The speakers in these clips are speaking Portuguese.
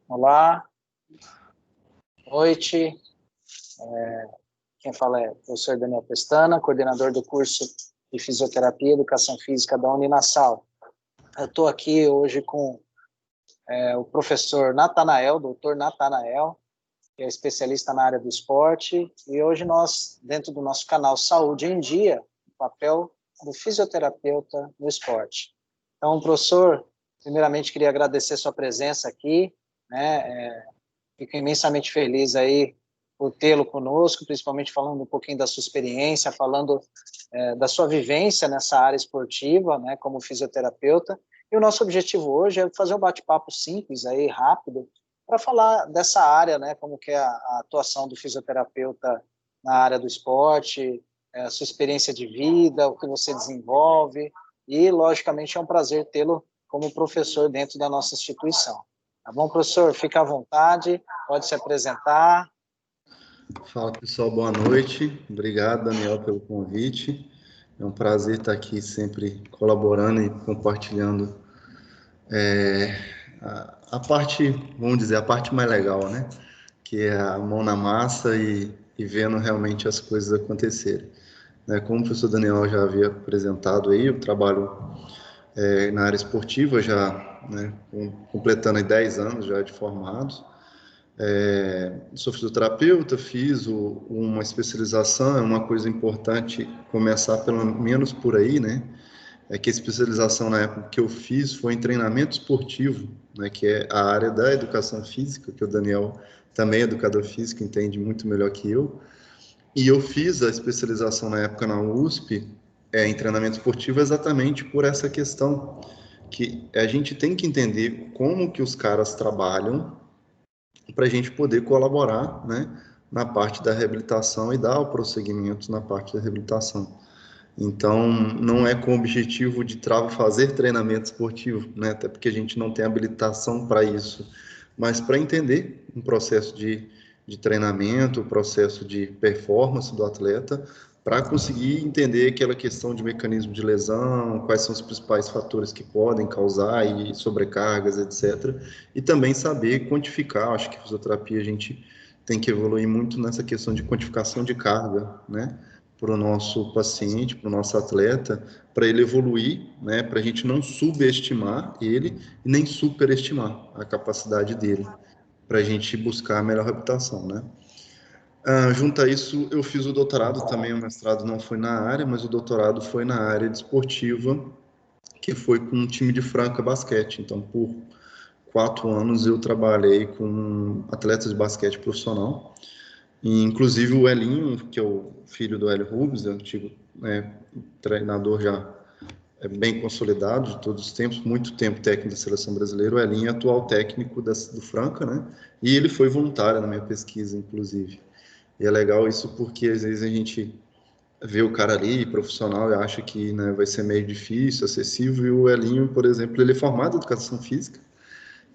Olá, noite. Quem fala é o professor Daniel Pestana, coordenador do curso de Fisioterapia e Educação Física da Uninasal. Eu estou aqui hoje com o professor Natanael, doutor Natanael, que é especialista na área do esporte, e hoje nós, dentro do nosso canal Saúde em Dia, o papel do fisioterapeuta no esporte. Então, professor, primeiramente queria agradecer sua presença aqui, né? Fico imensamente feliz aí por tê-lo conosco, principalmente falando um pouquinho da sua experiência, falando da sua vivência nessa área esportiva, né, como fisioterapeuta. E o nosso objetivo hoje é fazer um bate-papo simples, aí, rápido, para falar dessa área, né, como que é a atuação do fisioterapeuta na área do esporte, a sua experiência de vida, o que você desenvolve, e, logicamente, é um prazer tê-lo como professor dentro da nossa instituição. Tá bom, professor? Fica à vontade, pode se apresentar. Fala, pessoal, boa noite. Obrigado, Daniel, pelo convite. É um prazer estar aqui sempre colaborando e compartilhando a parte, vamos dizer, a parte mais legal, né? Que é a mão na massa e vendo realmente as coisas acontecerem. Como o professor Daniel já havia apresentado aí, eu trabalho na área esportiva já, né, completando aí 10 anos já de formados. Sou fisioterapeuta, fiz uma especialização, é uma coisa importante começar pelo menos por aí, né? É que a especialização na época que eu fiz foi em treinamento esportivo, né? Que é a área da educação física, que o Daniel também é educador físico, entende muito melhor que eu. E eu fiz a especialização na época na USP, em treinamento esportivo exatamente por essa questão, que a gente tem que entender como que os caras trabalham para a gente poder colaborar, né, na parte da reabilitação e dar o prosseguimento na parte da reabilitação. Então, não é com o objetivo de fazer treinamento esportivo, né, até porque a gente não tem habilitação para isso, mas para entender um processo de treinamento, o processo de performance do atleta, para conseguir entender aquela questão de mecanismo de lesão, quais são os principais fatores que podem causar e sobrecargas, etc. E também saber quantificar. Acho que a fisioterapia a gente tem que evoluir muito nessa questão de quantificação de carga, né? Para o nosso paciente, para o nosso atleta, para ele evoluir, né? Para a gente não subestimar ele e nem superestimar a capacidade dele, para a gente buscar a melhor reabilitação, né? Junto a isso, eu fiz o doutorado também, o mestrado não foi na área, mas o doutorado foi na área de esportiva, que foi com um time de Franca Basquete. Então, por 4 anos, eu trabalhei com atletas de basquete profissional, e, inclusive o Elinho, que é o filho do Hélio Rubens, antigo treinador já bem consolidado de todos os tempos, muito tempo técnico da seleção brasileira. O Elinho é atual técnico do Franca, né? E ele foi voluntário na minha pesquisa, inclusive. E é legal isso porque às vezes a gente vê o cara ali, profissional, e acha que, né, vai ser meio difícil, acessível, e o Elinho, por exemplo, ele é formado em educação física,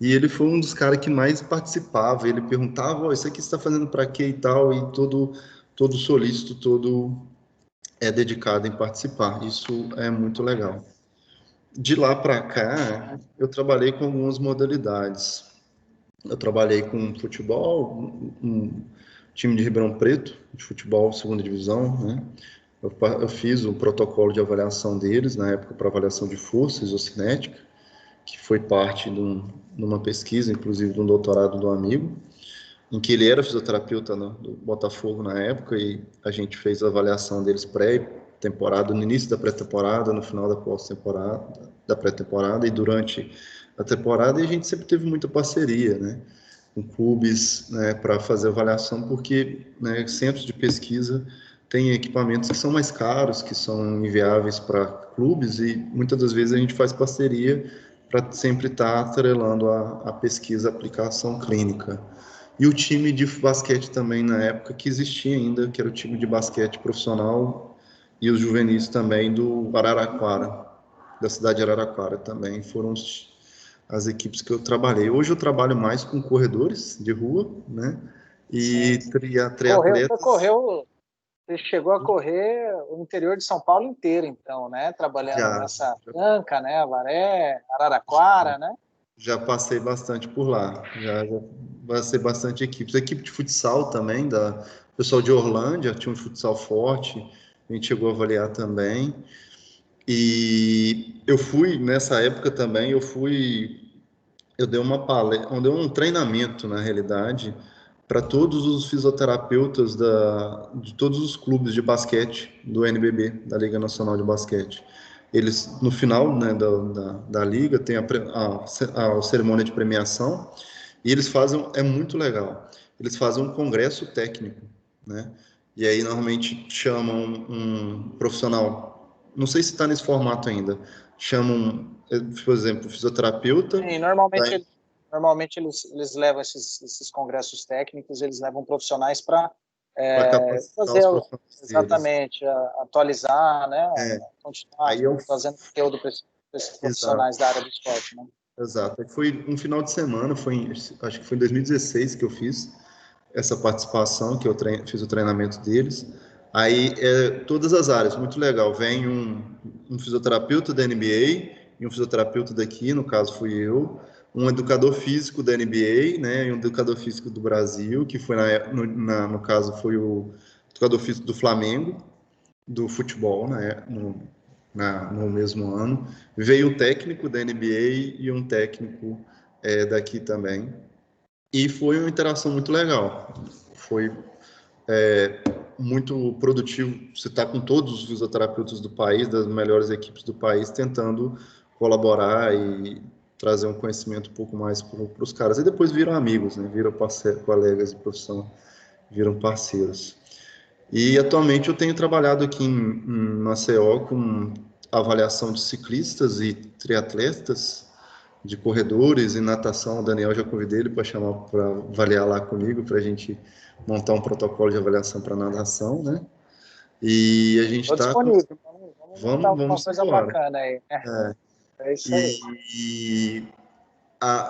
e ele foi um dos caras que mais participava, ele perguntava, oh, isso aqui você está fazendo para quê e tal, e todo solícito, todo dedicado em participar. Isso é muito legal. De lá para cá, eu trabalhei com algumas modalidades. Eu trabalhei com futebol, um time de Ribeirão Preto, de futebol, segunda divisão, né? Eu fiz o protocolo de avaliação deles, na época, para avaliação de força isocinética, que foi parte de uma pesquisa, inclusive de um doutorado do amigo, em que ele era fisioterapeuta do Botafogo na época, e a gente fez a avaliação deles pré-temporada, no início da pré-temporada, no final da pós-temporada, da pré-temporada e durante a temporada, e a gente sempre teve muita parceria, né, com clubes, né, para fazer avaliação, porque, né, centros de pesquisa têm equipamentos que são mais caros, que são inviáveis para clubes, e muitas das vezes a gente faz parceria para sempre estar atrelando a pesquisa, a aplicação clínica. E o time de basquete também, na época, que existia ainda, que era o time de basquete profissional, e os juvenis também do Araraquara, da cidade de Araraquara também, foram as equipes que eu trabalhei. Hoje eu trabalho mais com corredores de rua, né? E triatletas. Você chegou a correr o interior de São Paulo inteiro, então, né? Trabalhando Já, nessa Franca, né? Avaré, Araraquara, né? Já passei bastante por lá, já passei bastante equipes. Equipe de futsal também, da pessoal de Orlândia, tinha um futsal forte, a gente chegou a avaliar também. E eu fui, nessa época também, eu dei uma palestra, eu dei um treinamento, na realidade, para todos os fisioterapeutas de todos os clubes de basquete do NBB, da Liga Nacional de Basquete. Eles, no final, né, da liga, tem a cerimônia de premiação e eles fazem, é muito legal, eles fazem um congresso técnico, né? E aí, normalmente, chamam um profissional, não sei se está nesse formato ainda, chamam, por exemplo, fisioterapeuta. E Tá. normalmente eles levam esses congressos técnicos, eles levam profissionais para Para capacitar fazer os profissionais deles. exatamente, atualizar, né, É, continuar aí eu, fazendo conteúdo para esses exato, profissionais da área do esporte, né? exato. Foi um final de semana, acho que foi em 2016 que eu fiz essa participação, que eu fiz o treinamento deles. Aí, todas as áreas, muito legal. Vem um fisioterapeuta da NBA e um fisioterapeuta daqui, no caso fui eu, um educador físico da NBA, né, e um educador físico do Brasil, que foi, no caso, foi o educador físico do Flamengo, do futebol, né, no mesmo ano. Veio um técnico da NBA e um técnico daqui também. E foi uma interação muito legal. Foi muito produtivo. Você está com todos os fisioterapeutas do país, das melhores equipes do país, tentando colaborar e trazer um conhecimento um pouco mais para os caras. E depois viram amigos, né? Viram colegas de profissão, viram parceiros. E atualmente eu tenho trabalhado aqui em Maceió com avaliação de ciclistas e triatletas, de corredores e natação. O Daniel, já convidei ele para chamar para avaliar lá comigo, para a gente montar um protocolo de avaliação para natação, né? E a gente Estou está. disponível, vamos montar alguma Vamos coisa embora. bacana aí. É isso aí. E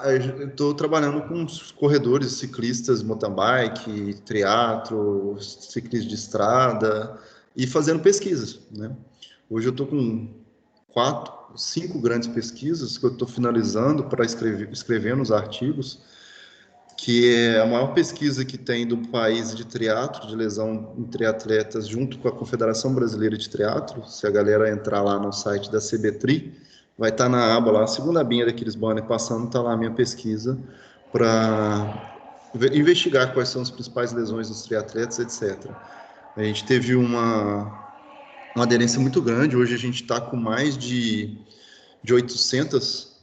eu estou trabalhando com os corredores, ciclistas, mountain bike, triatlo, ciclistas de estrada e fazendo pesquisas, né? Hoje eu estou com 5 grandes pesquisas que eu estou finalizando para escrevendo os artigos, que é a maior pesquisa que tem do país de triatlo, de lesão em triatletas, junto com a Confederação Brasileira de Triatlo. Se a galera entrar lá no site da CBTRI, vai estar na aba lá, a segunda abinha daqueles banners passando, está lá a minha pesquisa para investigar quais são as principais lesões dos triatletas, etc. A gente teve uma aderência muito grande, hoje a gente está com mais de 800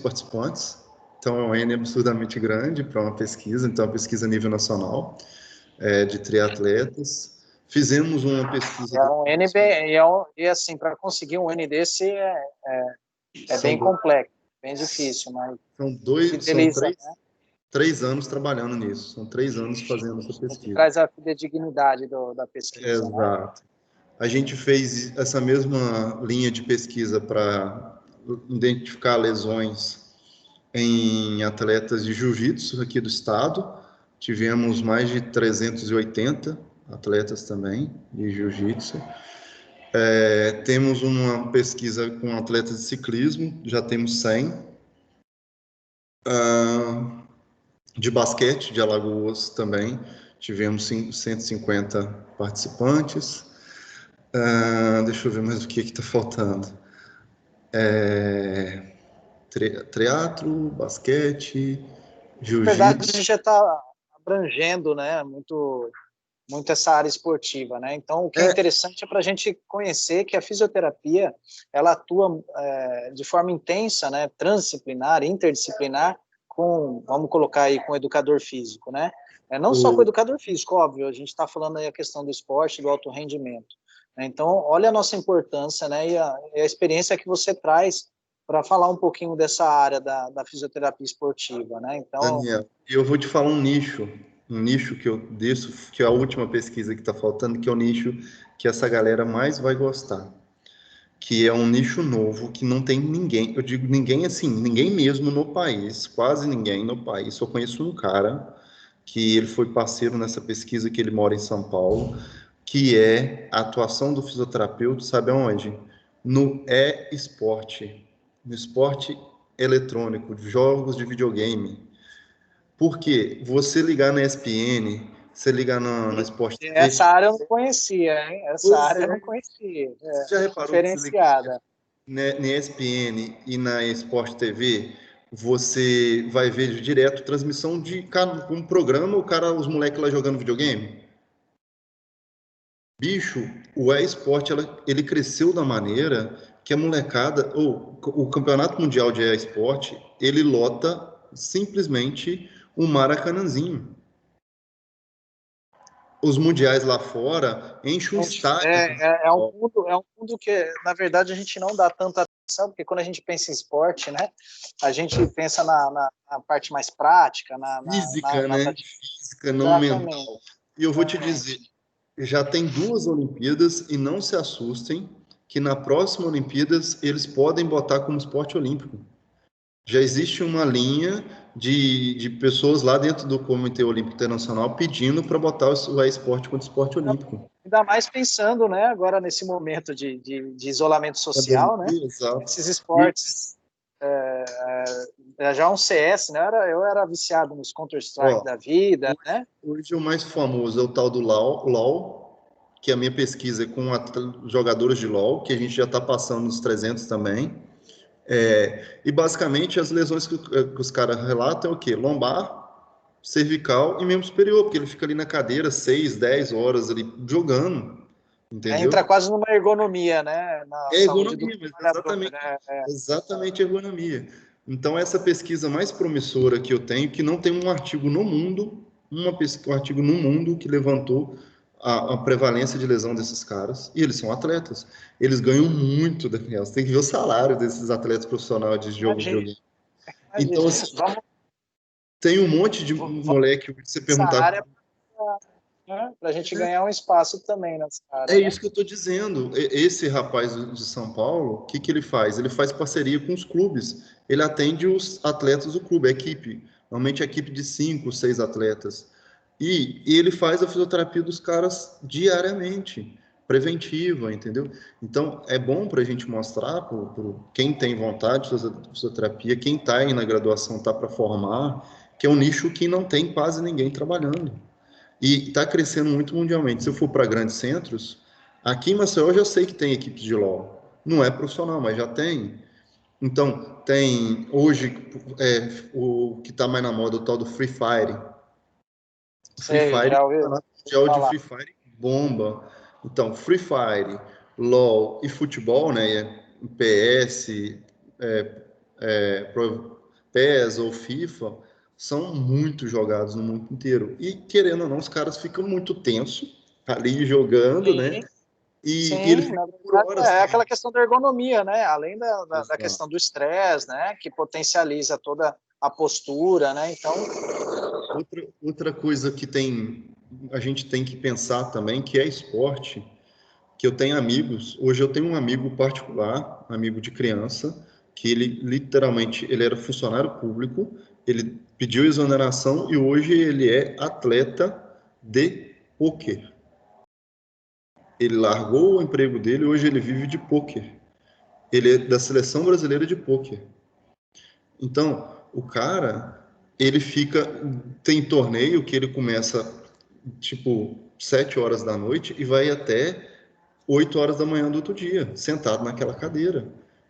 participantes, então é um N absurdamente grande para uma pesquisa, então é uma pesquisa a nível nacional de triatletas. Fizemos uma pesquisa... É um NB, e assim, para conseguir um N desse é bem São, complexo, bem difícil, mas são fideliza, né? 3 anos trabalhando nisso, são 3 anos fazendo essa O que pesquisa. traz a fidedignidade da pesquisa, né? Exato. A gente fez essa mesma linha de pesquisa para identificar lesões em atletas de jiu-jitsu aqui do estado. Tivemos mais de 380 atletas também de jiu-jitsu. Temos uma pesquisa com atletas de ciclismo, já temos 100. De basquete de Alagoas também, tivemos 150 participantes. Deixa eu ver mais o que está faltando. Triatlo, basquete, Na verdade, a jiu-jitsu. gente já está abrangendo, né, muito essa área esportiva, né? Então, o que é interessante é para a gente conhecer que a fisioterapia ela atua de forma intensa, né, transdisciplinar, interdisciplinar, vamos colocar aí com o educador físico, né? Não só com o educador físico, óbvio, a gente está falando aí a questão do esporte, do alto rendimento. Então, olha a nossa importância, né, e a experiência que você traz para falar um pouquinho dessa área da fisioterapia esportiva, né? Então, Daniel, eu vou te falar um nicho que eu deixo, que é a última pesquisa que está faltando, que é o nicho que essa galera mais vai gostar, que é um nicho novo, que não tem ninguém, eu digo ninguém assim, ninguém mesmo no país, quase ninguém no país, só conheço um cara, que ele foi parceiro nessa pesquisa, que ele mora em São Paulo, que é a atuação do fisioterapeuta, sabe aonde? No esporte eletrônico, jogos de videogame. Porque você ligar na ESPN, você ligar na Sport Essa TV, área eu não conhecia, hein? Essa pois área eu não é, conhecia. você já reparou que você liga Diferenciada. na ESPN e na Sport TV, você vai ver direto transmissão de um programa, os moleques lá jogando videogame? Bicho, o eSport, ele cresceu da maneira que a molecada, ou o Campeonato Mundial de eSport, ele lota simplesmente um Maracanãzinho. Os mundiais lá fora enchem um estádio. É um mundo que, na verdade, a gente não dá tanta atenção, porque quando a gente pensa em esporte, né, a gente pensa na parte mais prática, Física, na né? Física, não exatamente. mental. E eu vou te dizer, já tem 2 Olimpíadas e não se assustem que na próxima Olimpíadas eles podem botar como esporte olímpico. Já existe uma linha de pessoas lá dentro do Comitê Olímpico Internacional pedindo para botar o esporte como esporte olímpico. Ainda mais pensando, né, agora nesse momento de isolamento social, né, Exato. esses esportes, já um CS, né, eu era viciado nos Counter-Strike da vida, né? Hoje o mais famoso é o tal do LoL, que a minha pesquisa é com jogadores de LoL, que a gente já está passando nos 300 também. E basicamente as lesões que os caras relatam é o quê? Lombar, cervical e membro superior, porque ele fica ali na cadeira 6, 10 horas ali jogando, entendeu? Entra quase numa ergonomia, né, na saúde do trabalhador, né? Exatamente ergonomia. Então essa pesquisa mais promissora que eu tenho, que não tem um artigo no mundo, um artigo no mundo que levantou a prevalência de lesão desses caras, e eles são atletas. Eles ganham muito da criança. Você tem que ver o salário desses atletas profissionais de jogo de videogame. Então, assim, tem um monte de moleque, você perguntar... Para a gente ganhar um espaço também nessa área. É isso que eu estou dizendo. Esse rapaz de São Paulo, o que ele faz? Ele faz parceria com os clubes. Ele atende os atletas do clube, a equipe. Normalmente a equipe de 5, 6 atletas. E ele faz a fisioterapia dos caras diariamente, preventiva, entendeu? Então, é bom para a gente mostrar para quem tem vontade de fazer fisioterapia, quem está aí na graduação, está para formar, que é um nicho que não tem quase ninguém trabalhando. E está crescendo muito mundialmente. Se eu for para grandes centros, aqui em Maceió eu já sei que tem equipes de LoL. Não é profissional, mas já tem. Então, tem hoje o que está mais na moda, o tal do Free Fire. Free Fire, já ouvi mundial de falar. Free Fire bomba. Então, Free Fire, LoL e futebol, né? PS, PES ou FIFA, são muito jogados no mundo inteiro. E, querendo ou não, os caras ficam muito tensos ali jogando, né? E eles Sim, na ficam por verdade horas é também. aquela questão da ergonomia, né? Além da Exato. questão do estresse, né? Que potencializa toda a postura, né? Então, Outra coisa que a gente tem que pensar também, que é esporte, que eu tenho amigos, hoje eu tenho um amigo particular, amigo de criança, que ele literalmente, ele era funcionário público, ele pediu exoneração e hoje ele é atleta de pôquer. Ele largou o emprego dele e hoje ele vive de pôquer. Ele é da seleção brasileira de pôquer. Então, o cara, ele tem torneio que ele começa tipo 7 horas da noite e vai até 8 horas da manhã do outro dia, sentado naquela cadeira.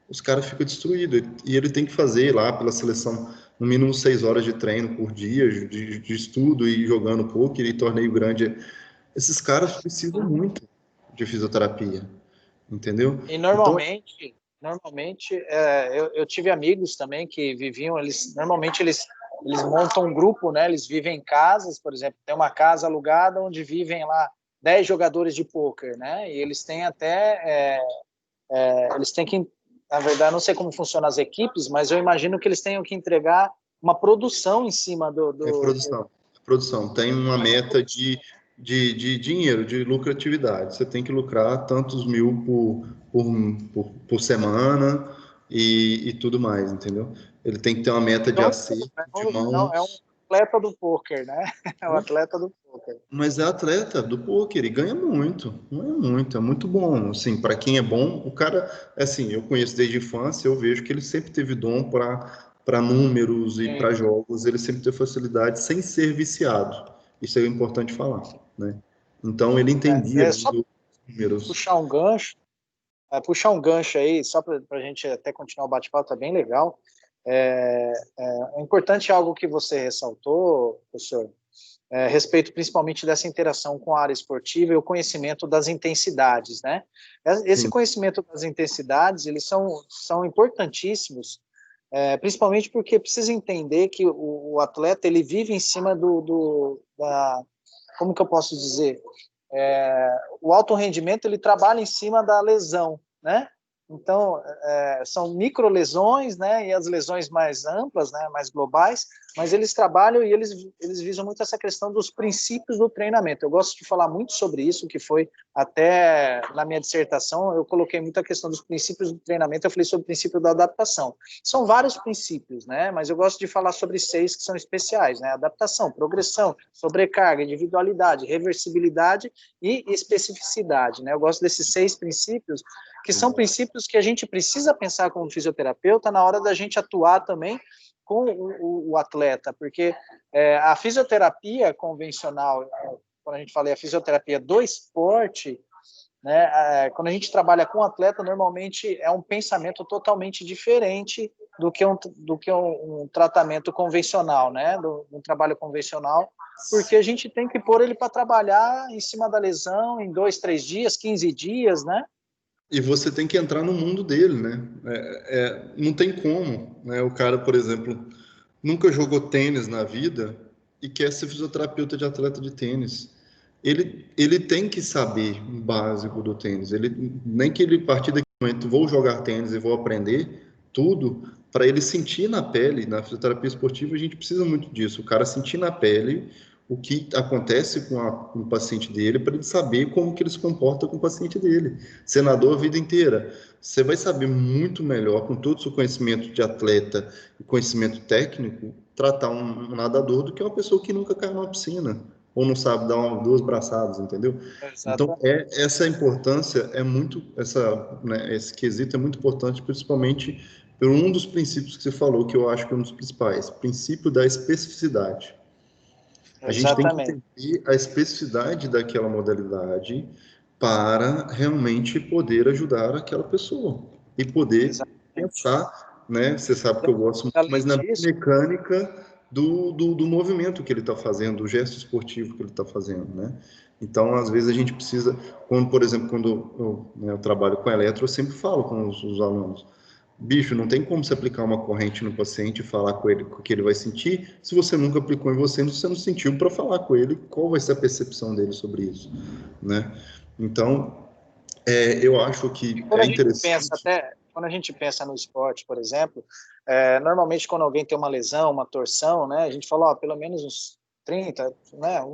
Os caras ficam destruídos. E ele tem que fazer lá pela seleção no mínimo 6 horas de treino por dia, de estudo e jogando poker e torneio grande. Esses caras precisam muito de fisioterapia, entendeu? e Então, normalmente eu tive amigos também que viviam, normalmente eles montam um grupo, né? Eles vivem em casas, por exemplo, tem uma casa alugada onde vivem lá 10 jogadores de pôquer, né? E eles têm eles têm que, na verdade, não sei como funcionam as equipes, mas eu imagino que eles tenham que entregar uma produção em cima produção. Tem uma meta de dinheiro, de lucratividade. Você tem que lucrar tantos mil por semana e tudo mais, entendeu? Ele tem que ter uma meta de acerto de não, mãos. atleta do pôquer, né? É o atleta do pôquer. Mas é atleta do pôquer e ganha muito, não é muito, é muito bom. Assim, para quem é bom, o cara, assim, eu conheço desde a infância, eu vejo que ele sempre teve dom para números e para jogos, ele sempre teve facilidade sem ser viciado. Isso é importante falar, né? Então ele entendia Só dos números. puxar um gancho aí, só para a gente até continuar o bate-papo, tá bem legal. É importante algo que você ressaltou, professor, a respeito principalmente dessa interação com a área esportiva e o conhecimento das intensidades, né? Esse Sim. conhecimento das intensidades, eles são importantíssimos, principalmente porque precisa entender que o atleta, ele vive em cima como que eu posso dizer? O alto rendimento, ele trabalha em cima da lesão, né? Então, são microlesões, né, e as lesões mais amplas, né, mais globais, mas eles trabalham e eles visam muito essa questão dos princípios do treinamento. Eu gosto de falar muito sobre isso, que foi até na minha dissertação, eu coloquei muito a questão dos princípios do treinamento, eu falei sobre o princípio da adaptação. São vários princípios, né, mas eu gosto de falar sobre 6 que são especiais, né, adaptação, progressão, sobrecarga, individualidade, reversibilidade e especificidade, né. Eu gosto desses 6 princípios, que são princípios que a gente precisa pensar como fisioterapeuta na hora da gente atuar também com o atleta, porque a fisioterapia convencional, quando a gente fala a fisioterapia do esporte, né, quando a gente trabalha com atleta, normalmente é um pensamento totalmente diferente do que um tratamento convencional, né, um trabalho convencional, porque a gente tem que pôr ele para trabalhar em cima da lesão em 2, 3 dias, 15 dias, né? E você tem que entrar no mundo dele, né? Não tem como, né? O cara, por exemplo, nunca jogou tênis na vida e quer ser fisioterapeuta de atleta de tênis. Ele tem que saber o básico do tênis. Nem que ele, a partir daquele momento, vou jogar tênis e vou aprender tudo, para ele sentir na pele. Na fisioterapia esportiva, a gente precisa muito disso. O cara sentir na pele o que acontece com o paciente dele, para ele saber como que ele se comporta com o paciente dele. Senador a vida inteira. Você vai saber muito melhor, com todo o seu conhecimento de atleta e conhecimento técnico, tratar um nadador do que uma pessoa que nunca caiu numa piscina ou não sabe dar duas braçadas, entendeu? Então, essa importância é muito, esse quesito é muito importante, principalmente por um dos princípios que você falou, que eu acho que é um dos principais, princípio da especificidade. A gente tem que entender a especificidade daquela modalidade para realmente poder ajudar aquela pessoa e poder pensar, né? Você sabe que eu gosto muito, mas na mecânica do movimento que ele está fazendo, do gesto esportivo que ele está fazendo, né? Então, às vezes a gente precisa, por exemplo, quando eu trabalho com eletro, eu sempre falo com os alunos, bicho, não tem como você aplicar uma corrente no paciente e falar com ele o que ele vai sentir se você nunca aplicou em você não sentiu para falar com ele qual vai ser a percepção dele sobre isso, né? Então, eu acho que é interessante. Quando a gente pensa no esporte, por exemplo, normalmente quando alguém tem uma lesão, uma torção, né, a gente fala, pelo menos uns 30, né,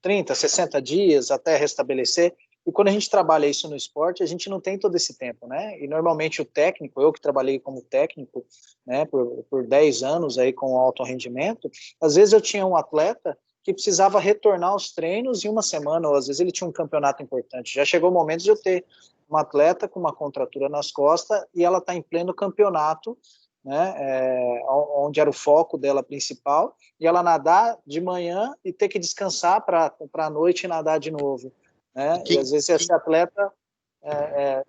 30, 60 dias até restabelecer. E quando a gente trabalha isso no esporte, a gente não tem todo esse tempo, né? E normalmente o técnico, eu que trabalhei como técnico, né, por 10 anos aí com alto rendimento, às vezes eu tinha um atleta que precisava retornar aos treinos em uma semana, ou às vezes ele tinha um campeonato importante. Já chegou o momento de eu ter uma atleta com uma contratura nas costas e ela está em pleno campeonato, né, onde era o foco dela principal, e ela nadar de manhã e ter que descansar para a noite nadar de novo. Né? E às vezes esse atleta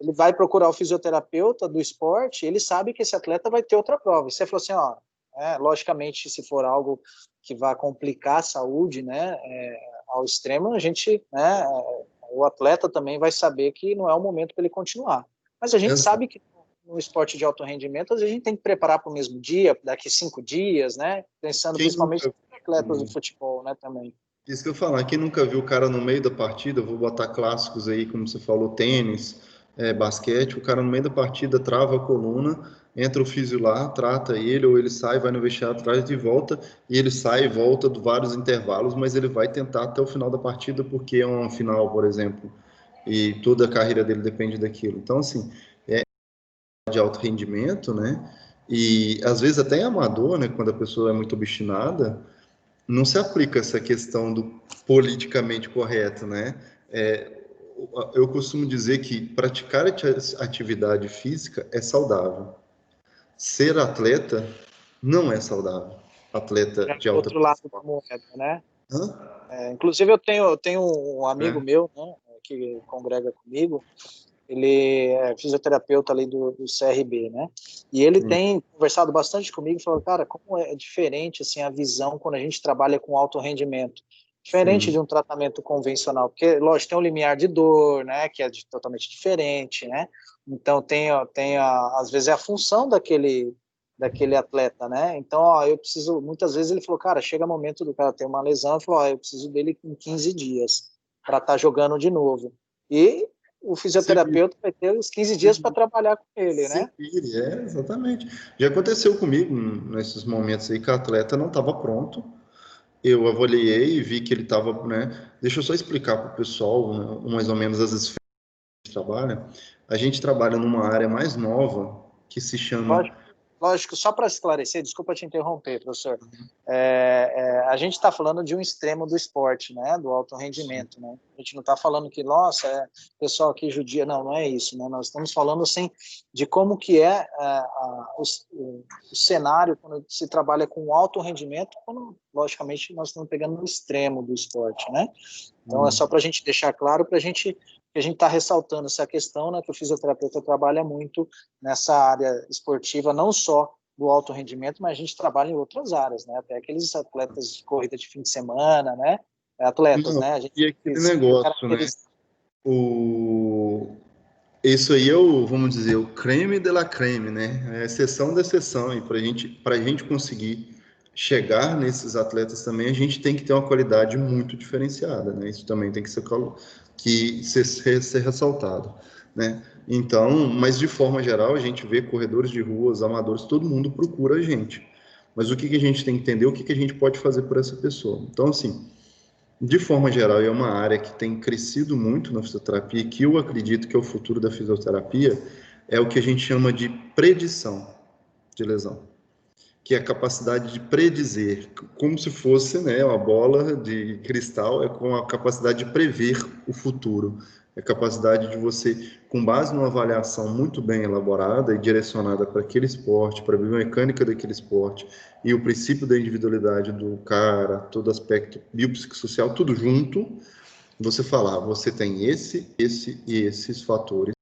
ele vai procurar o fisioterapeuta do esporte, ele sabe que esse atleta vai ter outra prova. E você falou assim, logicamente, se for algo que vai complicar a saúde, né, ao extremo, a gente, né, o atleta também vai saber que não é o momento para ele continuar. Mas a gente sabe que no esporte de alto rendimento, às vezes a gente tem que preparar para o mesmo dia, daqui 5 dias, né, pensando principalmente nos atletas do futebol, né, também. Isso que eu falar, quem nunca viu o cara no meio da partida, eu vou botar clássicos aí, como você falou, tênis, basquete, o cara no meio da partida trava a coluna, entra o físio lá, trata ele, ou ele sai, vai no vestiário atrás de volta, e ele sai e volta de vários intervalos, mas ele vai tentar até o final da partida, porque é um final, por exemplo, e toda a carreira dele depende daquilo. Então, assim, de alto rendimento, né? E às vezes até é amador, né? Quando a pessoa é muito obstinada, não se aplica essa questão do politicamente correto, né? Eu costumo dizer que praticar atividade física é saudável. Ser atleta não é saudável. Atleta Já de é o alta outro lado da performance. moeda, né? Hã? Inclusive, eu tenho um amigo É. meu, né, que congrega comigo, ele é fisioterapeuta ali do CRB, né? E ele tem conversado bastante comigo e falou, cara, como é diferente assim a visão quando a gente trabalha com alto rendimento, diferente Sim. de um tratamento convencional, porque lógico tem um limiar de dor, né, que é totalmente diferente, né? Então às vezes é a função daquele atleta, né? Então, eu preciso, muitas vezes ele falou, cara, chega o momento do cara ter uma lesão, ele falou, eu preciso dele em 15 dias para estar jogando de novo. E o Se vire, fisioterapeuta vai ter os 15 se dias para vire, trabalhar com ele, se né? vire, exatamente. Já aconteceu comigo nesses momentos aí que o atleta não estava pronto. Eu avaliei e vi que ele estava, né? Deixa eu só explicar para o pessoal, né, mais ou menos as esferas que a gente trabalha. A gente trabalha numa área mais nova que se chama. Lógico, lógico, só para esclarecer, desculpa te interromper, professor. A gente está falando de um extremo do esporte, né? Do alto rendimento, né? A gente não está falando que, nossa, pessoal aqui judia, não é isso, né? Nós estamos falando, assim, de como que o cenário quando se trabalha com alto rendimento, quando, logicamente, nós estamos pegando no extremo do esporte, né? Então, é só para a gente deixar claro, para que a gente está ressaltando essa questão, né, que o fisioterapeuta trabalha muito nessa área esportiva, não só do alto rendimento, mas a gente trabalha em outras áreas, né, até aqueles atletas de corrida de fim de semana, né, atletas, Não, né, a gente e aquele se negócio, né? caracteriza. O... Isso aí é o, vamos dizer, o creme de la creme, né? É a exceção da exceção. E para gente conseguir chegar nesses atletas também, a gente tem que ter uma qualidade muito diferenciada, né? Isso também tem que ser ressaltado, né? Então, mas de forma geral, a gente vê corredores de ruas, amadores, todo mundo procura a gente. Mas o que que a gente tem que entender, o que que a gente pode fazer por essa pessoa? Então, assim, de forma geral, é uma área que tem crescido muito na fisioterapia, que eu acredito que é o futuro da fisioterapia, é o que a gente chama de predição de lesão, que é a capacidade de predizer, como se fosse, né, uma bola de cristal, é com a capacidade de prever o futuro, é a capacidade de você, com base numa avaliação muito bem elaborada e direcionada para aquele esporte, para a biomecânica daquele esporte e o princípio da individualidade do cara, todo aspecto biopsicossocial, tudo junto, você falar, você tem esse e esses fatores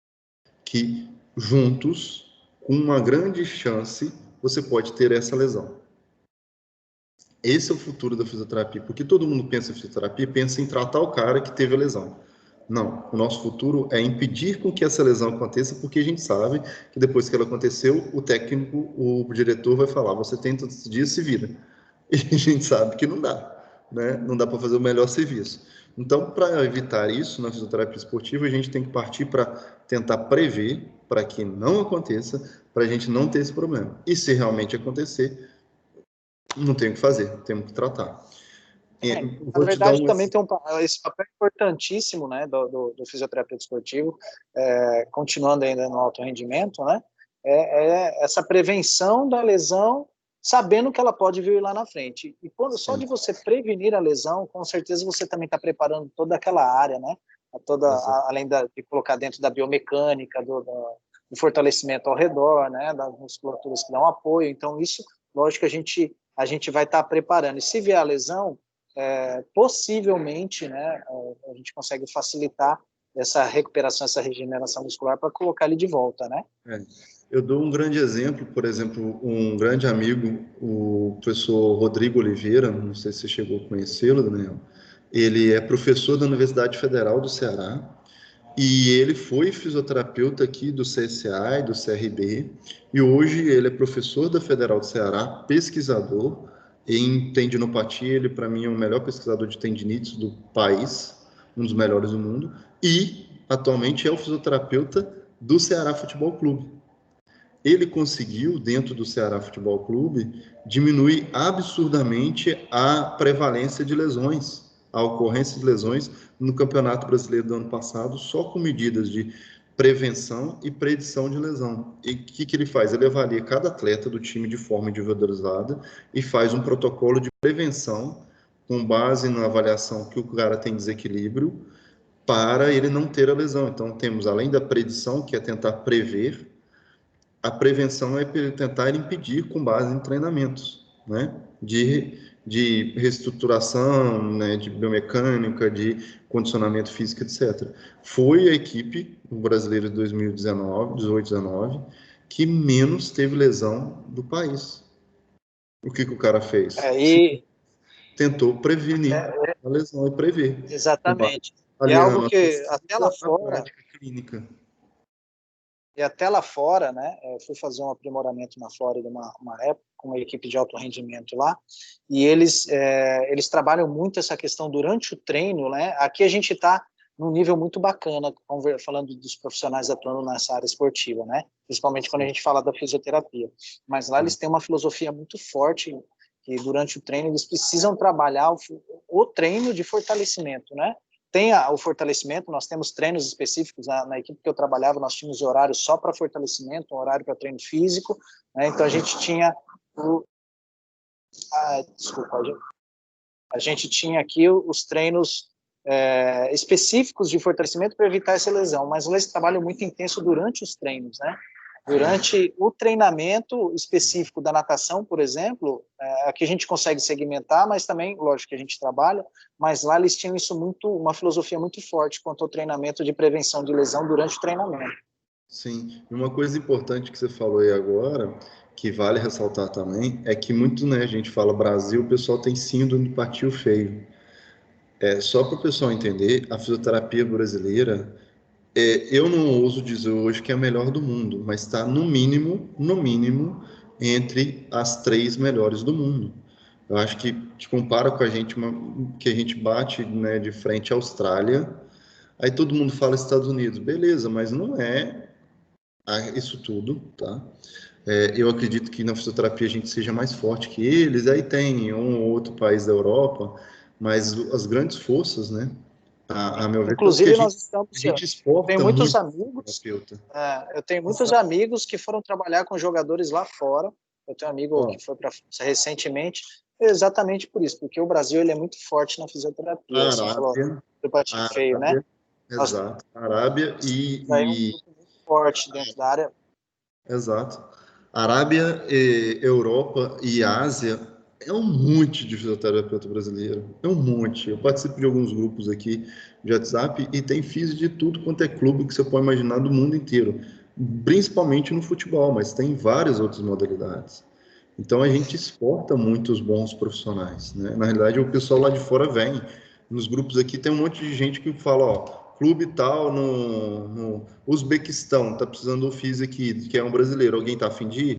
que juntos, com uma grande chance, você pode ter essa lesão. Esse é o futuro da fisioterapia, porque todo mundo pensa em fisioterapia, pensa em tratar o cara que teve a lesão. Não, o nosso futuro é impedir com que essa lesão aconteça, porque a gente sabe que depois que ela aconteceu, o técnico, o diretor vai falar, você tem todos os dias, se vira. E a gente sabe que não dá, né? Não dá para fazer o melhor serviço. Então, para evitar isso na fisioterapia esportiva, a gente tem que partir para tentar prever, para que não aconteça, para a gente não ter esse problema. E se realmente acontecer, não tem o que fazer, temos que tratar. Na Vou te dar verdade, um também exemplo. tem esse papel importantíssimo, né, do fisioterapeuta esportivo, continuando ainda no alto rendimento, né, essa prevenção da lesão, sabendo que ela pode vir lá na frente. E só de Sim, você prevenir a lesão, com certeza você também está preparando toda aquela área, né, além de colocar dentro da biomecânica, do fortalecimento ao redor, né, das musculaturas que dão apoio. Então, isso, lógico, a gente vai estar preparando. E se vier a lesão, possivelmente, né, a gente consegue facilitar essa recuperação, essa regeneração muscular para colocar ele de volta, né? é. Eu dou um grande exemplo, por exemplo, um grande amigo, o professor Rodrigo Oliveira, não sei se você chegou a conhecê-lo, Daniel. Ele é professor da Universidade Federal do Ceará e ele foi fisioterapeuta aqui do CSA e do CRB e hoje ele é professor da Federal do Ceará, pesquisador em tendinopatia. Ele, para mim, é o melhor pesquisador de tendinites do país, um dos melhores do mundo, e atualmente é o fisioterapeuta do Ceará Futebol Clube. Ele conseguiu, dentro do Ceará Futebol Clube, diminuir absurdamente a prevalência de lesões, a ocorrência de lesões no Campeonato Brasileiro do ano passado, só com medidas de prevenção e predição de lesão. E o que ele faz? Ele avalia cada atleta do time de forma individualizada e faz um protocolo de prevenção com base na avaliação que o cara tem desequilíbrio, para ele não ter a lesão. Então, temos, além da predição, que é tentar prever, a prevenção é tentar impedir com base em treinamentos, né? De reestruturação, né? De biomecânica, de condicionamento físico, etc. Foi a equipe brasileira de 2019, 18, 19, que menos teve lesão do país. O que o cara fez? E Tentou prevenir a lesão e prever. exatamente. E é algo Aliando que até lá a fora, prática clínica. e até lá fora, né? Eu fui fazer um aprimoramento na Flórida uma época com uma equipe de alto rendimento lá, e eles trabalham muito essa questão durante o treino, né? Aqui a gente está num nível muito bacana, falando dos profissionais atuando nessa área esportiva, né? Principalmente quando a gente fala da fisioterapia. Mas lá eles têm uma filosofia muito forte que durante o treino eles precisam trabalhar o treino de fortalecimento, né? Tem o fortalecimento, nós temos treinos específicos, na equipe que eu trabalhava, nós tínhamos horário só para fortalecimento, um horário para treino físico, né? Então a gente tinha a gente tinha aqui os treinos específicos de fortalecimento para evitar essa lesão, mas eles trabalham muito intenso durante os treinos, né? Durante o treinamento específico da natação, por exemplo, aqui a gente consegue segmentar, mas também, lógico que a gente trabalha, mas lá eles tinham isso uma filosofia muito forte quanto ao treinamento de prevenção de lesão durante o treinamento. Sim, e uma coisa importante que você falou aí agora, que vale ressaltar também, é que muito, né, a gente fala Brasil, o pessoal tem síndrome de patinho feio. Só para o pessoal entender, a fisioterapia brasileira, eu não ouso dizer hoje que é a melhor do mundo, mas está no mínimo, entre as 3 melhores do mundo. Eu acho que te compara com a gente, que a gente bate, né, de frente à Austrália, aí todo mundo fala Estados Unidos, beleza, mas não é isso tudo, tá? Eu acredito que na fisioterapia a gente seja mais forte que eles, aí tem um ou outro país da Europa, mas as grandes forças, né? A meu ver, tanto que Inclusive, nós a estamos. gente Eu tenho exporta muitos muito amigos. terapeuta. Eu tenho muitos amigos que foram trabalhar com jogadores lá fora. Eu tenho um amigo Ó, que foi para recentemente, exatamente por isso, porque o Brasil ele é muito forte na fisioterapia. Você falou Arábia, do patinho feio, né? Arábia, Nós exato. Arábia temos aí um grupo muito forte dentro da área. exato. Arábia, Europa e Ásia é um monte de fisioterapeuta brasileiro. É um monte. Eu participo de alguns grupos aqui de WhatsApp e tem fisio de tudo quanto é clube que você pode imaginar do mundo inteiro. Principalmente no futebol, mas tem várias outras modalidades. Então a gente exporta muitos bons profissionais, né? Na realidade, o pessoal lá de fora vem. Nos grupos aqui tem um monte de gente que fala, ó, clube tal no Uzbequistão, tá precisando do FIS aqui, que é um brasileiro, alguém tá a fim de ir?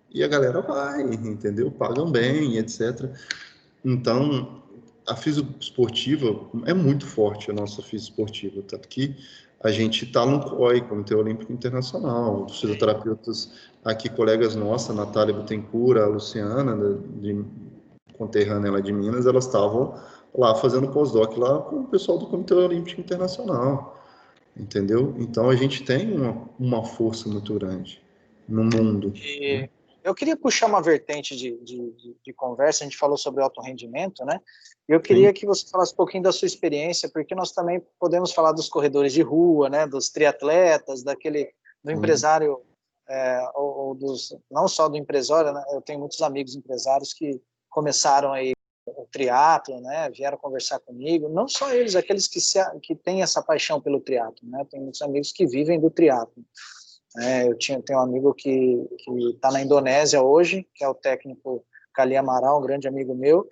E a galera vai, entendeu? Pagam bem, etc. Então, a fisioesportiva é muito forte, a nossa fisioesportiva, tanto que a gente está no COI, Comitê Olímpico Internacional, os fisioterapeutas aqui, colegas nossas, a Natália Bittencourt, a Luciana, conterrânea lá de Minas, elas estavam lá fazendo pós-doc lá com o pessoal do Comitê Olímpico Internacional, entendeu? Então, a gente tem uma força muito grande no mundo, né? E eu queria puxar uma vertente de conversa, a gente falou sobre alto rendimento, né? E eu Sim. queria que você falasse um pouquinho da sua experiência, porque nós também podemos falar dos corredores de rua, né? Dos triatletas, do empresário, ou dos, não só do empresário, né? Eu tenho muitos amigos empresários que começaram aí o triatlo, né? Vieram conversar comigo, não só eles, aqueles que têm essa paixão pelo triatlo, né? Tem muitos amigos que vivem do triatlo. Eu tenho um amigo que está na Indonésia hoje, que é o técnico Cali Amaral, um grande amigo meu,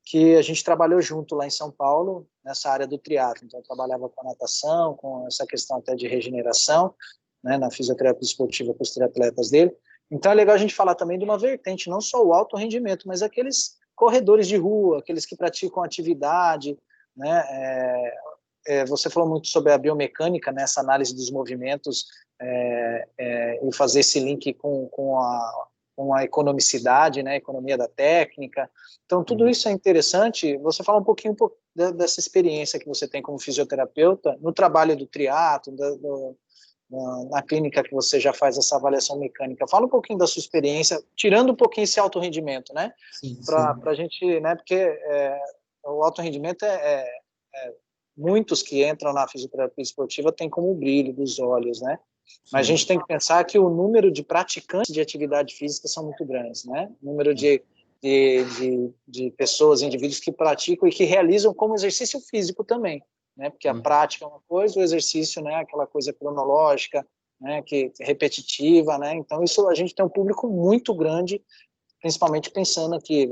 que a gente trabalhou junto lá em São Paulo, nessa área do triatlo. Então, eu trabalhava com a natação, com essa questão até de regeneração, né, na fisioterapia esportiva com os triatletas dele. Então, é legal a gente falar também de uma vertente, não só o alto rendimento, mas aqueles corredores de rua, aqueles que praticam atividade, né, você falou muito sobre a biomecânica, né, essa análise dos movimentos, e fazer esse link com a economicidade, né, a economia da técnica. Então, tudo isso é interessante. Você fala um pouquinho dessa experiência que você tem como fisioterapeuta no trabalho do triatlo, na clínica que você já faz essa avaliação mecânica. Fala um pouquinho da sua experiência, tirando um pouquinho esse alto rendimento, né? Para a gente, né? Porque o alto rendimento muitos que entram na fisioterapia esportiva têm como brilho dos olhos, né? Mas a gente tem que pensar que o número de praticantes de atividade física são muito grandes, né? O número de pessoas, indivíduos que praticam e que realizam como exercício físico também, né? Porque a prática é uma coisa, o exercício, né? Aquela coisa cronológica, né? Que é repetitiva, né? Então isso a gente tem um público muito grande, principalmente pensando aqui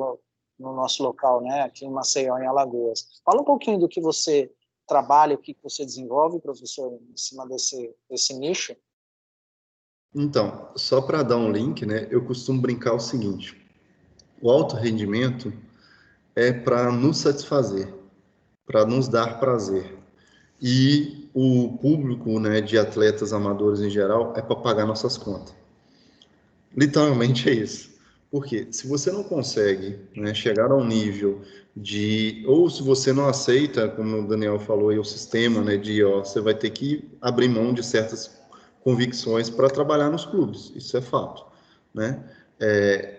no nosso local, né? Aqui em Maceió, em Alagoas. Fala um pouquinho do que você trabalha, o que você desenvolve, professor, em cima desse nicho. Então, só para dar um link, né? Eu costumo brincar o seguinte: o alto rendimento é para nos satisfazer, para nos dar prazer. E o público, né, de atletas amadores em geral é para pagar nossas contas. Literalmente é isso. Porque se você não consegue, né, chegar a um nível de, ou se você não aceita, como o Daniel falou, aí, o sistema, né, de você vai ter que abrir mão de certas convicções para trabalhar nos clubes, isso é fato, né?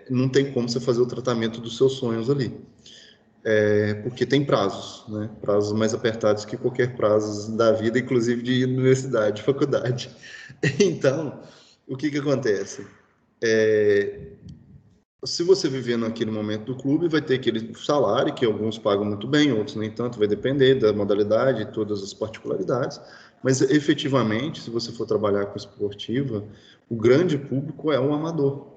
Não tem como você fazer o tratamento dos seus sonhos ali, porque tem prazos, né? Prazos mais apertados que qualquer prazo da vida, inclusive de universidade, faculdade. Então, o que acontece? Se você viver naquele momento do clube, vai ter aquele salário que alguns pagam muito bem, outros nem tanto, vai depender da modalidade e todas as particularidades, mas efetivamente, se você for trabalhar com esportiva, o grande público é o amador,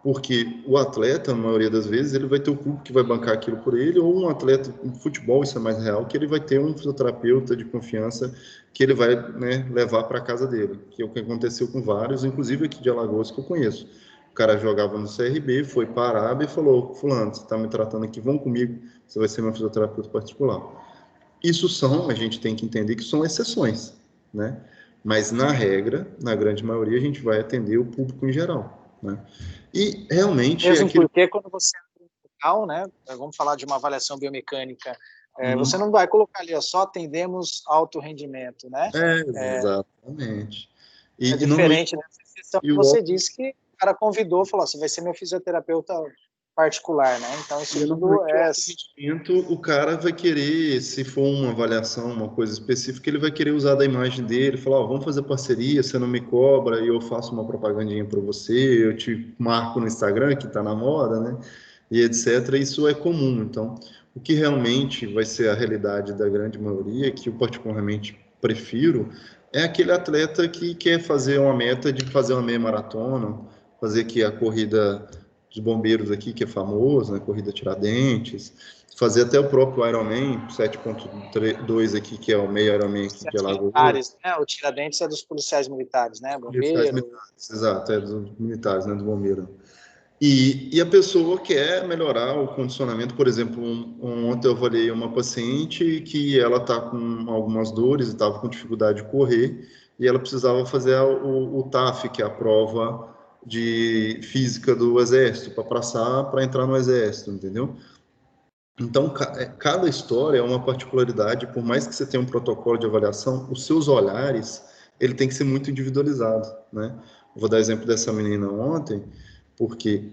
porque o atleta, na maioria das vezes, ele vai ter o público que vai bancar aquilo por ele, ou um atleta em futebol, isso é mais real, que ele vai ter um fisioterapeuta de confiança que ele vai, né, levar para casa dele, que é o que aconteceu com vários, inclusive aqui de Alagoas, que eu conheço. O cara jogava no CRB, foi para a Arábia e falou: fulano, você está me tratando aqui, vão comigo, você vai ser meu fisioterapeuta particular. Isso a gente tem que entender que são exceções, né? Mas na regra, na grande maioria, a gente vai atender o público em geral, né? E realmente mesmo porque quando você abre um local, né, vamos falar de uma avaliação biomecânica, você não vai colocar ali, só atendemos alto rendimento, né? Exatamente. É diferente dessa exceção que você disse que o cara convidou, falou: você vai ser meu fisioterapeuta particular, né? Então isso tudo o cara vai querer, se for uma avaliação, uma coisa específica, ele vai querer usar da imagem dele, falar: vamos fazer parceria, você não me cobra e eu faço uma propagandinha para você, eu te marco no Instagram, que está na moda, né? E etc. Isso é comum. Então, o que realmente vai ser a realidade da grande maioria, que eu particularmente prefiro, é aquele atleta que quer fazer uma meta de fazer uma meia maratona, fazer aqui a corrida dos bombeiros aqui, que é famoso, né? Corrida Tiradentes, fazer até o próprio Ironman 7.2 aqui, que é o meio Ironman aqui de Alagoas. Né? O Tiradentes é dos policiais militares, né? Policiais militares, exato, é dos militares, né? Do bombeiro. E a pessoa quer melhorar o condicionamento, por exemplo, ontem eu avaliei uma paciente que ela está com algumas dores e estava com dificuldade de correr, e ela precisava fazer o TAF, que é a prova de física do exército, para passar para entrar no exército, entendeu? Então, cada história é uma particularidade, por mais que você tenha um protocolo de avaliação, os seus olhares, ele tem que ser muito individualizado, né? Vou dar exemplo dessa menina ontem, porque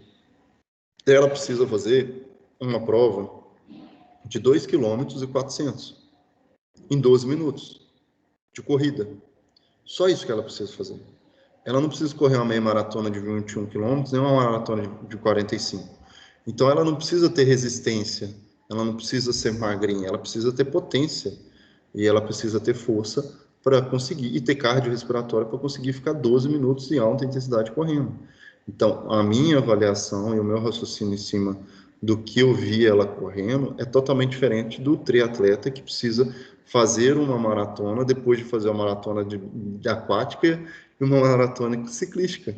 ela precisa fazer uma prova de 2,4 km em 12 minutos de corrida. Só isso que ela precisa fazer. Ela não precisa correr uma meia maratona de 21 km, nem uma maratona de 45. Então, ela não precisa ter resistência, ela não precisa ser magrinha, ela precisa ter potência e ela precisa ter força para conseguir, e ter cardiorrespiratória para conseguir ficar 12 minutos em alta intensidade correndo. Então, a minha avaliação e o meu raciocínio em cima do que eu vi ela correndo é totalmente diferente do triatleta que precisa fazer uma maratona depois de fazer uma maratona de aquática e uma maratona ciclística,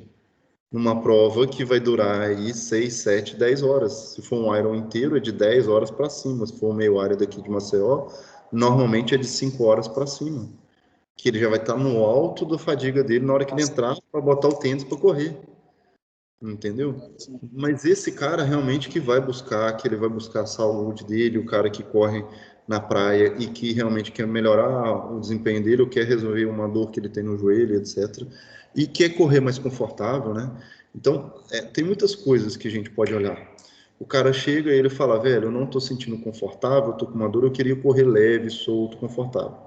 numa prova que vai durar aí 6, 7, 10 horas. Se for um Iron inteiro, é de 10 horas para cima. Se for um meio área daqui de Maceió, normalmente é de 5 horas para cima. Que ele já vai estar no alto da fadiga dele na hora que ele entrar para botar o tênis para correr. Entendeu? Mas esse cara realmente que ele vai buscar a saúde dele, o cara que corre na praia e que realmente quer melhorar o desempenho dele, ou quer resolver uma dor que ele tem no joelho, etc. E quer correr mais confortável, né? Então, tem muitas coisas que a gente pode olhar. O cara chega e ele fala, velho, eu não estou sentindo confortável, estou com uma dor, eu queria correr leve, solto, confortável.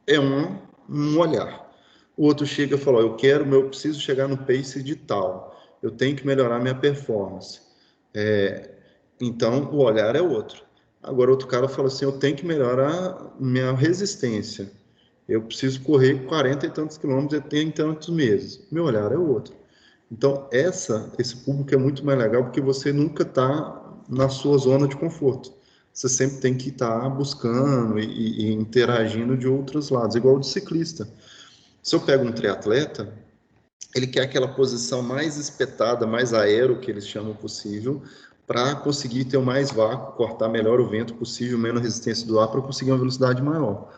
É um olhar. O outro chega e fala, eu preciso chegar no pace de tal, eu tenho que melhorar minha performance. Então, o olhar é outro. Agora, outro cara fala assim, eu tenho que melhorar minha resistência. Eu preciso correr 40 e tantos quilômetros em tantos meses. Meu olhar é outro. Então, esse público é muito mais legal porque você nunca está na sua zona de conforto. Você sempre tem que estar buscando e interagindo de outros lados, igual o de ciclista. Se eu pego um triatleta, ele quer aquela posição mais espetada, mais aero, que eles chamam possível, para conseguir ter o mais vácuo, cortar melhor o vento possível, menos resistência do ar, para conseguir uma velocidade maior.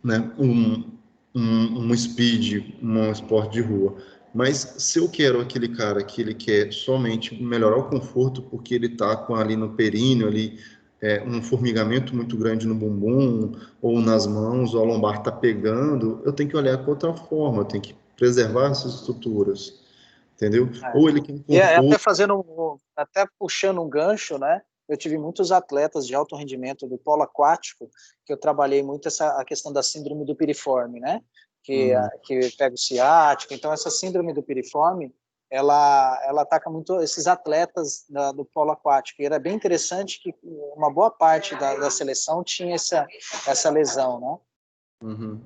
Né? Um speed, um esporte de rua. Mas se eu quero aquele cara que ele quer somente melhorar o conforto porque ele está com ali no períneo, ali, um formigamento muito grande no bumbum, ou nas mãos, ou a lombar está pegando, eu tenho que olhar com outra forma, eu tenho que preservar essas estruturas, entendeu? Ou ele quer um E até conforto. até puxando um gancho, né? Eu tive muitos atletas de alto rendimento do polo aquático que eu trabalhei muito a questão da síndrome do piriforme, né? Que pega o ciático. Então, essa síndrome do piriforme, ela ataca muito esses atletas do polo aquático. E era bem interessante que uma boa parte da seleção tinha essa lesão, né? Uhum.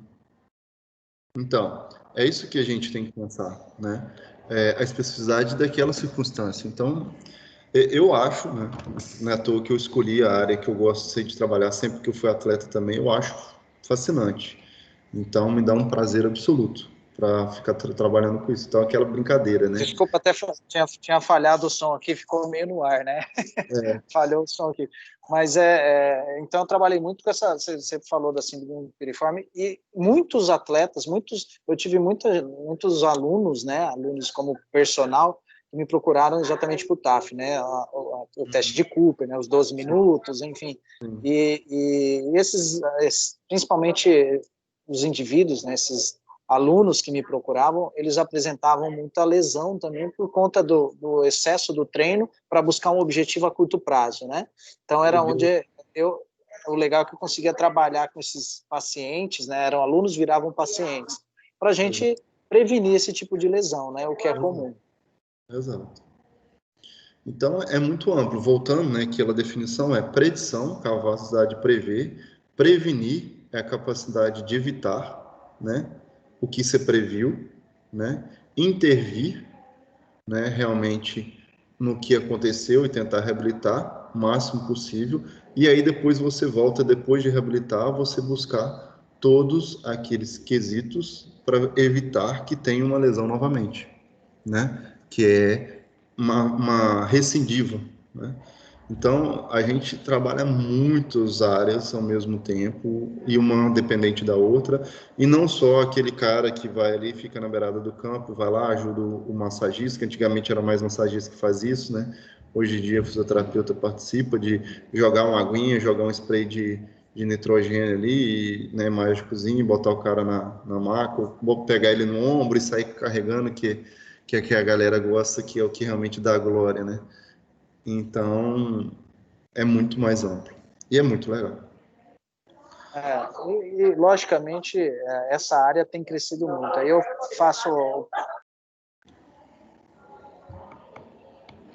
Então, é isso que a gente tem que pensar, né? A especificidade daquela circunstância. Então, eu acho, né? Não é à toa que eu escolhi a área que eu gosto de trabalhar sempre que eu fui atleta também, eu acho fascinante. Então, me dá um prazer absoluto para ficar trabalhando com isso. Então, aquela brincadeira, né? Desculpa, até tinha falhado o som aqui, ficou meio no ar, né? Falhou o som aqui. Mas então eu trabalhei muito com essa. Você falou da síndrome do piriforme e muitos atletas, eu tive muitos alunos, né? Alunos como personal que me procuraram exatamente para o TAF, né? O teste de Cooper, né? Os 12 minutos, enfim. E principalmente os indivíduos, né? Esses alunos que me procuravam, eles apresentavam muita lesão também por conta do excesso do treino para buscar um objetivo a curto prazo, né? Então era onde o legal é que eu conseguia trabalhar com esses pacientes, né? Eram alunos, viravam pacientes, para a gente prevenir esse tipo de lesão, né? O que é comum. Exato. Então, é muito amplo. Voltando, né, que a definição é predição, capacidade de prever, prevenir é a capacidade de evitar, né, o que você previu, né, intervir, né, realmente no que aconteceu e tentar reabilitar o máximo possível, e aí depois você volta, depois de reabilitar, você buscar todos aqueles quesitos para evitar que tenha uma lesão novamente, né, que é uma recidiva, né? Então, a gente trabalha muitas áreas ao mesmo tempo, e uma dependente da outra, e não só aquele cara que vai ali, fica na beirada do campo, vai lá, ajuda o massagista, que antigamente era mais massagista que faz isso, né? Hoje em dia, o fisioterapeuta participa de jogar uma aguinha, jogar um spray de nitrogênio ali, né, mágicozinho, botar o cara na maca, pegar ele no ombro e sair carregando, que é que a galera gosta, que é o que realmente dá glória, né? Então, é muito mais amplo. E é muito legal. Logicamente, essa área tem crescido muito. Aí eu faço...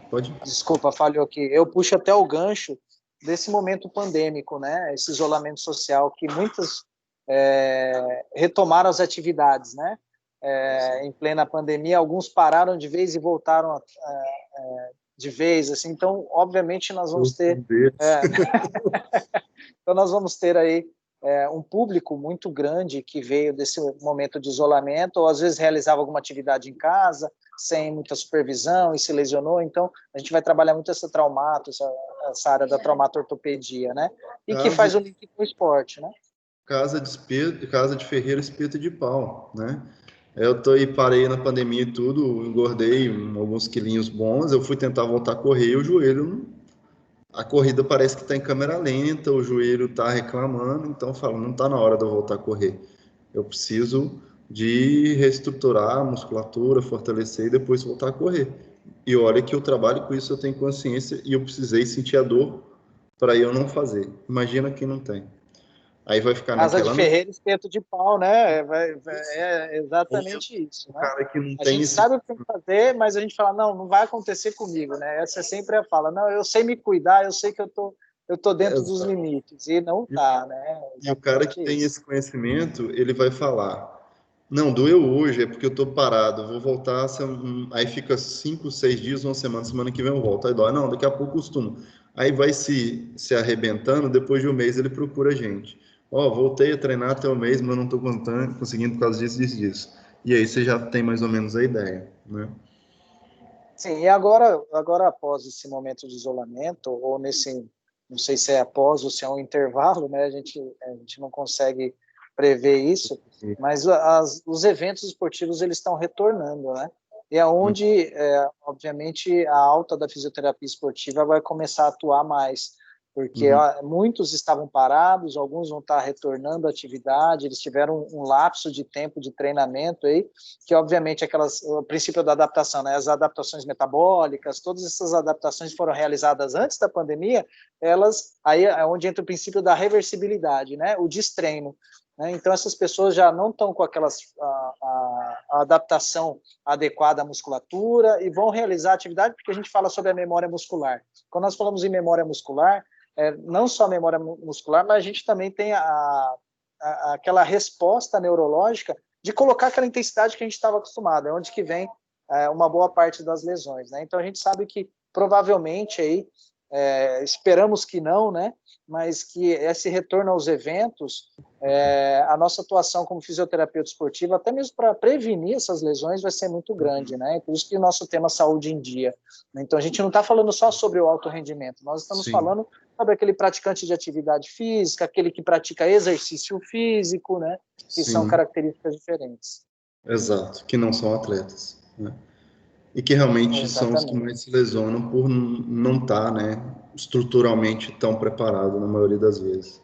Pode? Desculpa, falhou aqui. Eu puxo até o gancho desse momento pandêmico, né? Esse isolamento social que muitos retomaram as atividades, né? Em plena pandemia, alguns pararam de vez e voltaram de vez, assim. Então, obviamente, nós vamos ter então nós vamos ter aí um público muito grande que veio desse momento de isolamento, ou às vezes realizava alguma atividade em casa, sem muita supervisão e se lesionou. Então, a gente vai trabalhar muito essa área da traumatortopedia, né? E que faz o link com o esporte, né? Casa de ferreiro, espeto de pau, né? Parei na pandemia e tudo, engordei alguns quilinhos bons, eu fui tentar voltar a correr e o joelho, a corrida parece que está em câmera lenta, o joelho está reclamando, então eu falo, não está na hora de eu voltar a correr. Eu preciso de reestruturar a musculatura, fortalecer e depois voltar a correr. E olha que eu trabalho com isso, eu tenho consciência e eu precisei sentir a dor para eu não fazer. Imagina quem não tem. Aí vai ficar Casa de naquela, não. ferreiro, espeto de pau, né? É Ou exatamente isso, o né? cara que não A tem gente esse. sabe o que tem que fazer, mas a gente fala, não, não vai acontecer comigo, né? Essa é sempre a fala, não, eu sei me cuidar, eu sei que eu tô dentro dos Exato. limites, e não tá, né? E o cara que Exatamente tem isso. esse conhecimento, ele vai falar: não, doeu hoje, é porque eu tô parado, vou voltar. Aí fica 5, 6 dias, uma semana, semana que vem eu volto. Aí dói, não, daqui a pouco costumo. Aí vai se arrebentando, depois de um mês ele procura a gente. Ó, voltei a treinar até o mês, mas não tô conseguindo por causa disso, disso, disso. E aí você já tem mais ou menos a ideia, né? Sim, e agora após esse momento de isolamento, ou nesse, não sei se é após ou se é um intervalo, né? A gente não consegue prever isso, mas os eventos esportivos eles estão retornando, né? E é onde, obviamente, a alta da fisioterapia esportiva vai começar a atuar mais, porque Uhum. muitos estavam parados, alguns vão estar retornando à atividade, eles tiveram um lapso de tempo de treinamento aí, que obviamente o princípio da adaptação, né, as adaptações metabólicas, todas essas adaptações foram realizadas antes da pandemia, aí é onde entra o princípio da reversibilidade, né, o destreino. Né? Então essas pessoas já não estão com a adaptação adequada à musculatura e vão realizar a atividade, porque a gente fala sobre a memória muscular. Quando nós falamos em memória muscular, não só a memória muscular, mas a gente também tem aquela resposta neurológica de colocar aquela intensidade que a gente estava acostumado, é onde que vem uma boa parte das lesões, né? Então a gente sabe que provavelmente aí esperamos que não, né? Mas que esse retorno aos eventos, a nossa atuação como fisioterapeuta esportiva, até mesmo para prevenir essas lesões, vai ser muito grande, né? Por isso que o nosso tema saúde em dia. Então a gente não está falando só sobre o alto rendimento, nós estamos Sim, falando sobre aquele praticante de atividade física, aquele que pratica exercício físico, né? Que são sim, características diferentes. exato, que não são atletas, né? E que realmente são os que Exatamente. mais se lesionam por não estar, né, estruturalmente tão preparado na maioria das vezes.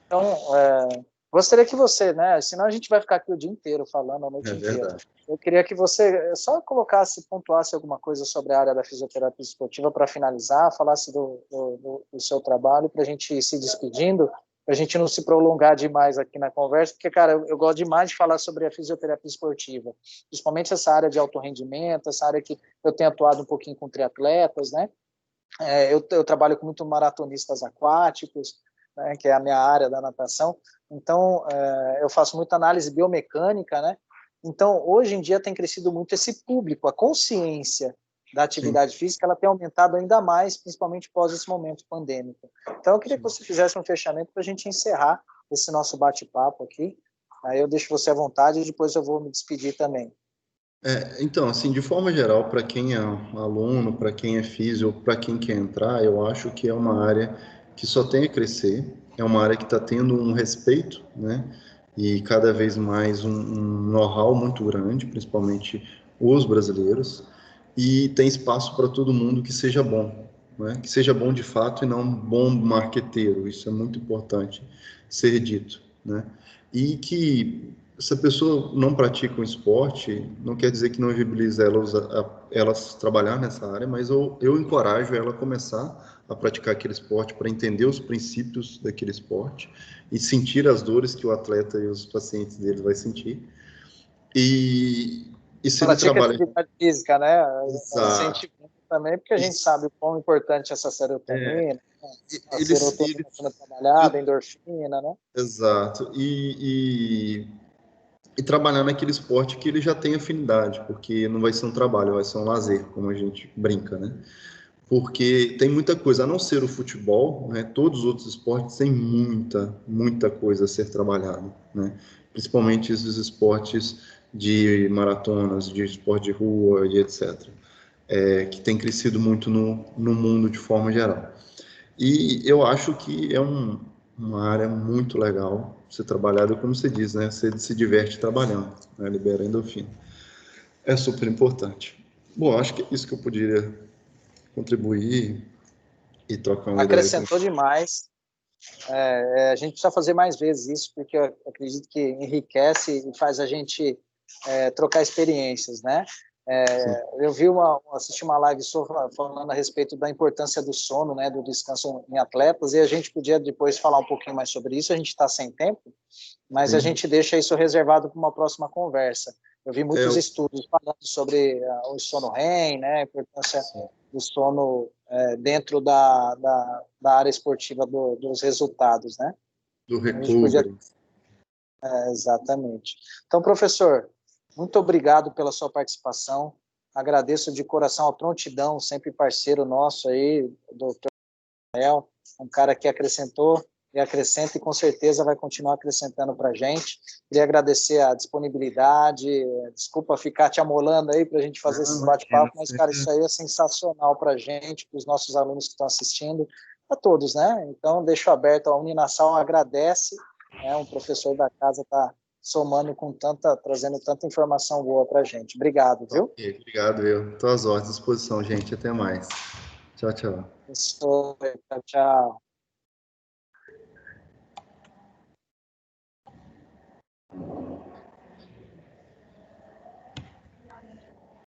Então, gostaria que você, né? Senão a gente vai ficar aqui o dia inteiro falando, a É noite inteira. verdade. Eu queria que você só colocasse, pontuasse alguma coisa sobre a área da fisioterapia esportiva para finalizar, falasse do seu trabalho para a gente ir se despedindo, para a gente não se prolongar demais aqui na conversa, porque, cara, eu gosto demais de falar sobre a fisioterapia esportiva, principalmente essa área de alto rendimento, essa área que eu tenho atuado um pouquinho com triatletas, né? Eu trabalho com muito maratonistas aquáticos, né, que é a minha área da natação. Então, eu faço muita análise biomecânica, né? Então, hoje em dia tem crescido muito esse público, a consciência da Sim, atividade física, ela tem aumentado ainda mais, principalmente pós esse momento pandêmico. Então, eu queria que sim. você fizesse um fechamento para a gente encerrar esse nosso bate-papo aqui. Aí eu deixo você à vontade e depois eu vou me despedir também. Então, assim, de forma geral, para quem é aluno, para quem é físio, para quem quer entrar, eu acho que é uma área que só tem a crescer, é uma área que está tendo um respeito, né? E cada vez mais um know-how muito grande, principalmente os brasileiros, e tem espaço para todo mundo que seja bom, né? Que seja bom de fato e não bom marqueteiro, isso é muito importante ser dito, né? E que se a pessoa não pratica um esporte, não quer dizer que não viabilize elas trabalhar nessa área, mas eu encorajo ela a começar a praticar aquele esporte para entender os princípios daquele esporte e sentir as dores que o atleta e os pacientes dele vai sentir. E, e se ele Pratica trabalha. atividade física, né? Exato. Incentivando também, porque a E, gente sabe o quão importante é essa é, serotonina, né? A ele, serotonina sendo trabalhada, a endorfina, né? exato. E trabalhar naquele esporte que ele já tem afinidade, porque não vai ser um trabalho, vai ser um lazer, como a gente brinca, né? Porque tem muita coisa, a não ser o futebol, né? Todos os outros esportes têm muita, muita coisa a ser trabalhada, né? Principalmente esses esportes de maratonas, de esporte de rua e etc. Que tem crescido muito no mundo de forma geral. E eu acho que é uma área muito legal ser trabalhada, como você diz, né? Você se diverte trabalhando, né? Libera endorfina. É super importante. Bom, acho que é isso que eu poderia contribuir e trocar uma ideia com. Acrescentou demais. A gente precisa fazer mais vezes isso, porque eu acredito que enriquece e faz a gente trocar experiências, né? Sim. Eu assisti uma live falando a respeito da importância do sono, né, do descanso em atletas, e a gente podia depois falar um pouquinho mais sobre isso. A gente está sem tempo, mas a Sim. gente deixa isso reservado para uma próxima conversa. Eu vi muitos Eu, estudos falando sobre o sono REM, né, a importância sim. do sono dentro da área esportiva dos resultados, né? Do A gente podia recovery. exatamente. Então, professor, muito obrigado pela sua participação. Agradeço de coração a prontidão, sempre parceiro nosso aí, doutor Rafael, um cara que acrescentou e acrescenta e com certeza vai continuar acrescentando para a gente. Queria agradecer a disponibilidade, desculpa ficar te amolando aí para a gente fazer Não, esses imagina. bate-papos, mas, cara, isso aí é sensacional para a gente, para os nossos alunos que estão assistindo, a todos, né? Então, deixo aberto, a Uninasal agradece, né? Um professor da casa está somando com trazendo tanta informação boa para a gente. Obrigado, viu? Ok, obrigado, eu. Estou às ordens, à disposição, gente. Até mais. Tchau, tchau. Tchau, tchau.